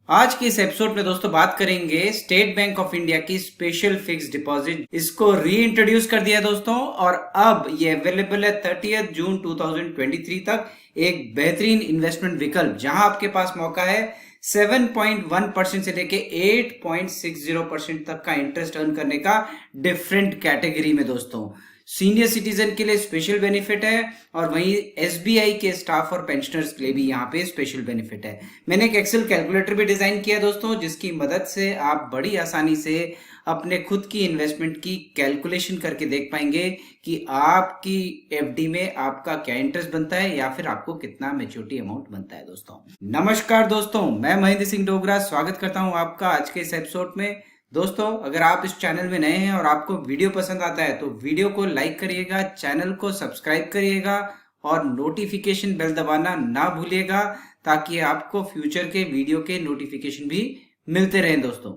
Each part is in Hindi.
आज की इस एपिसोड में दोस्तों बात करेंगे स्टेट बैंक ऑफ इंडिया की स्पेशल फिक्स डिपॉजिट। इसको री इंट्रोड्यूस कर दिया दोस्तों और अब ये अवेलेबल है 30 जून 2023 तक। एक बेहतरीन इन्वेस्टमेंट विकल्प जहां आपके पास मौका है 7.1% से लेके 8.60% तक का इंटरेस्ट अर्न करने का डिफरेंट कैटेगरी में दोस्तों। सीनियर सिटीजन के लिए स्पेशल बेनिफिट है और वहीं एसबीआई के स्टाफ और पेंशनर्स के लिए भी यहाँ पे स्पेशल बेनिफिट है। मैंने एक एक्सेल कैलकुलेटर भी डिजाइन किया दोस्तों, जिसकी मदद से आप बड़ी आसानी से अपने खुद की इन्वेस्टमेंट की कैलकुलेशन करके देख पाएंगे कि आपकी एफडी में आपका क्या इंटरेस्ट बनता है या फिर आपको कितना मैच्योरिटी अमाउंट बनता है दोस्तों। नमस्कार दोस्तों, मैं महेंद्र सिंह डोगरा स्वागत करता हूं आपका आज के इस एपिसोड में। दोस्तों, अगर आप इस चैनल में नए हैं और आपको वीडियो पसंद आता है तो वीडियो को लाइक करिएगा, चैनल को सब्सक्राइब करिएगा और नोटिफिकेशन बेल दबाना ना भूलिएगा ताकि आपको फ्यूचर के वीडियो के नोटिफिकेशन भी मिलते रहें दोस्तों।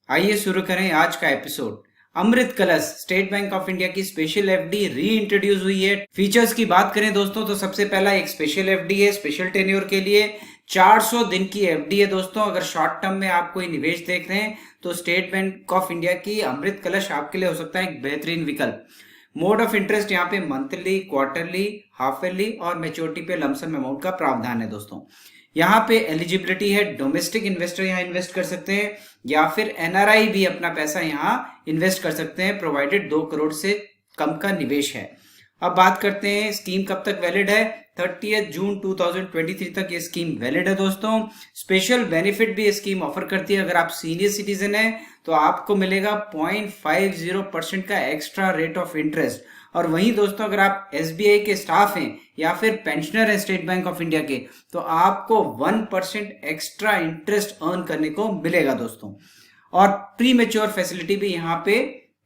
आइए शुरू करें आज का एपिसोड। अमृत कलश स्टेट बैंक ऑफ इंडिया की स्पेशल एफडी री इंट्रोड्यूस हुई है। फीचर्स की बात करें दोस्तों तो सबसे पहला एक स्पेशल एफडी है, स्पेशल टेन्योर के लिए 400 दिन की एफडी है दोस्तों। अगर शॉर्ट टर्म में आप कोई निवेश देख रहे हैं तो स्टेट बैंक ऑफ इंडिया की अमृत कलश आपके लिए हो सकता है एक बेहतरीन विकल्प। मोड ऑफ इंटरेस्ट यहाँ पे मंथली, क्वार्टरली, हाफ ईयरली और मेच्योरिटी पे लमसम अमाउंट का प्रावधान है दोस्तों। यहाँ पे एलिजिबिलिटी है, डोमेस्टिक इन्वेस्टर यहाँ इन्वेस्ट कर सकते हैं या फिर एनआरआई भी अपना पैसा यहाँ इन्वेस्ट कर सकते हैं, प्रोवाइडेड 2 करोड़ से कम का निवेश है। अब बात करते हैं स्कीम कब तक वैलिड है। 30 जून 2023 तक ये स्कीम वैलिड है दोस्तों। स्पेशल बेनिफिट भी ये स्कीम ऑफर करती है। अगर आप सीनियर सिटीजन है तो आपको मिलेगा 0.50% का एक्स्ट्रा रेट ऑफ इंटरेस्ट। और वहीं दोस्तों अगर आप एसबीआई के स्टाफ हैं या फिर पेंशनर है स्टेट बैंक ऑफ इंडिया के तो आपको 1% एक्स्ट्रा इंटरेस्ट अर्न करने को मिलेगा दोस्तों। और प्री मेच्योर फैसिलिटी भी यहाँ पे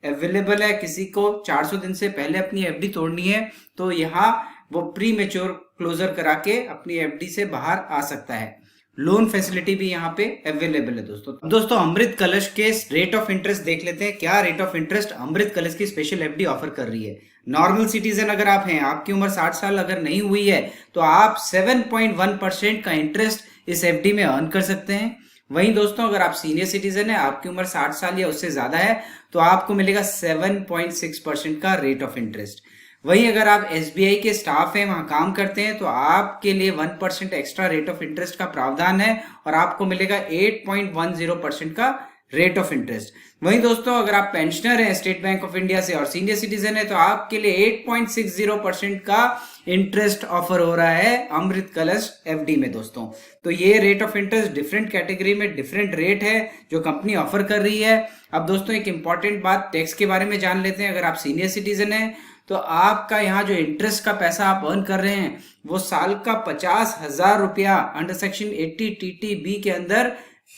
अवेलेबल है। किसी को 400 दिन से पहले अपनी एफडी तोड़नी है तो यहाँ वो प्री मेच्योर क्लोजर करा के अपनी एफडी से बाहर आ सकता है। लोन फैसिलिटी भी यहाँ पे अवेलेबल है दोस्तों। अमृत कलश के रेट ऑफ इंटरेस्ट देख लेते हैं। क्या रेट ऑफ इंटरेस्ट अमृत कलश की स्पेशल एफडी ऑफर कर रही है। नॉर्मल सिटीजन अगर आप हैं, आपकी उम्र 60 साल अगर नहीं हुई है तो आप 7.1% का इंटरेस्ट इस एफडी में अर्न कर सकते हैं। वहीं दोस्तों अगर आप सीनियर सिटीजन है, आपकी उम्र 60 साल या उससे ज्यादा है तो आपको मिलेगा 7.6% का रेट ऑफ इंटरेस्ट। वहीं अगर आप एसबीआई के स्टाफ हैं, वहां काम करते हैं तो आपके लिए 1% एक्स्ट्रा रेट ऑफ इंटरेस्ट का प्रावधान है और आपको मिलेगा 8.10% का रेट ऑफ इंटरेस्ट। वहीं दोस्तों अगर आप पेंशनर हैं स्टेट बैंक ऑफ इंडिया से और सीनियर सिटीजन है तो आपके लिए 8.60% का इंटरेस्ट ऑफर हो रहा है अमृत कलश एफडी में दोस्तों। तो ये rate of interest different category में डिफरेंट रेट है जो कंपनी ऑफर कर रही है। अब दोस्तों एक इंपॉर्टेंट बात टैक्स के बारे में जान लेते हैं। अगर आप सीनियर सिटीजन है तो आपका यहाँ जो इंटरेस्ट का पैसा आप अर्न कर रहे हैं वो साल का 50,000 रुपया अंडर सेक्शन 80 TTB के अंदर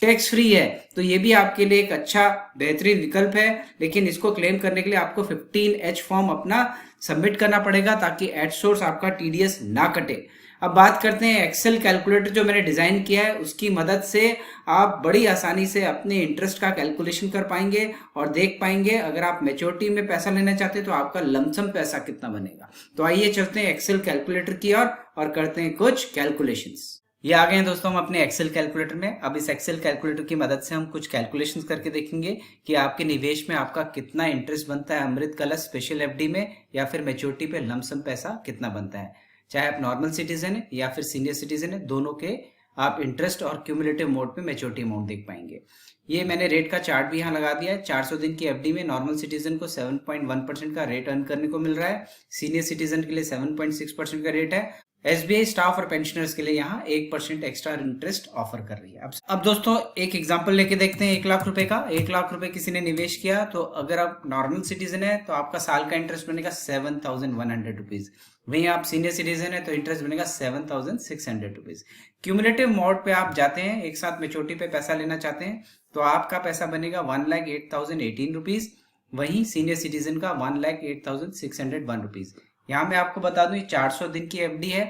टैक्स फ्री है। तो ये भी आपके लिए एक अच्छा बेहतरीन विकल्प है, लेकिन इसको क्लेम करने के लिए आपको 15H फॉर्म अपना सबमिट करना पड़ेगा ताकि एट सोर्स आपका टीडीएस ना कटे। अब बात करते हैं एक्सेल कैलकुलेटर जो मैंने डिजाइन किया है, उसकी मदद से आप बड़ी आसानी से अपने इंटरेस्ट का कैलकुलेशन कर पाएंगे और देख पाएंगे अगर आप मैच्योरिटी में पैसा लेना चाहते हैं तो आपका लमसम पैसा कितना बनेगा। तो आइए चलते हैं एक्सेल कैलकुलेटर की ओर और करते हैं कुछ कैलकुलेशंस। ये आ गए हैं दोस्तों हम अपने एक्सेल कैलकुलेटर में। अब इस एक्सेल कैलकुलेटर की मदद से हम कुछ कैलकुलेशंस करके देखेंगे कि आपके निवेश में आपका कितना इंटरेस्ट बनता है अमृत कलश स्पेशल एफडी में या फिर मैच्योरिटी पे लमसम पैसा कितना बनता है। चाहे आप नॉर्मल सिटीजन है या फिर सीनियर सिटीजन है, दोनों के आप इंटरेस्ट और क्यूमुलेटिव मोड पे मैच्योरिटी अमाउंट देख पाएंगे। ये मैंने रेट का चार्ट भी यहाँ लगा दिया है। 400 दिन की एफडी में नॉर्मल सिटीजन को 7.1% का रेट अर्न करने को मिल रहा है। सीनियर सिटीजन के लिए 7.6% का रेट है। एसबीआई स्टाफ और पेंशनर्स के लिए यहाँ 1% एक्स्ट्रा इंटरेस्ट ऑफर कर रही है। अब दोस्तों एक एग्जांपल लेके देखते हैं 1 लाख रुपए का। 1 लाख रुपए किसी ने निवेश किया तो अगर आप नॉर्मल सिटीजन है तो आपका साल का इंटरेस्ट बनेगा 7,100 रुपीज। वहीं आप सीनियर सिटीजन है तो इंटरेस्ट बनेगा 7,600 रुपीज। क्यूमुलेटिव मोड पे आप जाते हैं, एक साथ मैच्योरिटी पे पैसा लेना चाहते हैं तो आपका पैसा बनेगा 1,08,018 रुपीज। वहीं सीनियर सिटीजन का 1,08,601 रुपीज। यहाँ मैं आपको बता दूं 400 दिन की एफडी है,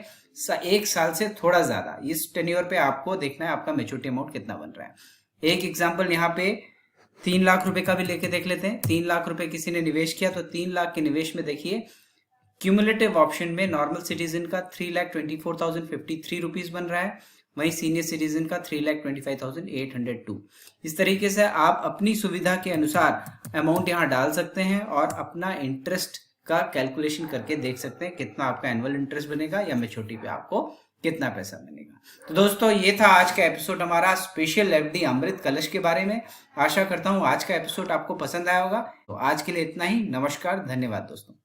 1 साल से थोड़ा ज्यादा। इस टेन्योर पे आपको देखना है आपका मैच्योरिटी अमाउंट कितना बन रहा है। एक एग्जांपल यहाँ पे 3 लाख रुपए का भी लेके देख लेते हैं। 3 लाख रुपए किसी ने निवेश किया तो 3 लाख के निवेश में देखिए क्यूमुलेटिव ऑप्शन में नॉर्मल सिटीजन का 3,24,053 रुपीज बन रहा है वहीं सीनियर सिटीजन का 3,25,802। इस तरीके से आप अपनी सुविधा के अनुसार अमाउंट यहाँ डाल सकते हैं और अपना इंटरेस्ट का कैलकुलेशन करके देख सकते हैं कितना आपका एनुअल इंटरेस्ट बनेगा या मैच्योरिटी पे आपको कितना पैसा बनेगा। तो दोस्तों ये था आज का एपिसोड हमारा स्पेशल एफडी अमृत कलश के बारे में। आशा करता हूँ आज का एपिसोड आपको पसंद आया होगा। तो आज के लिए इतना ही। नमस्कार, धन्यवाद दोस्तों।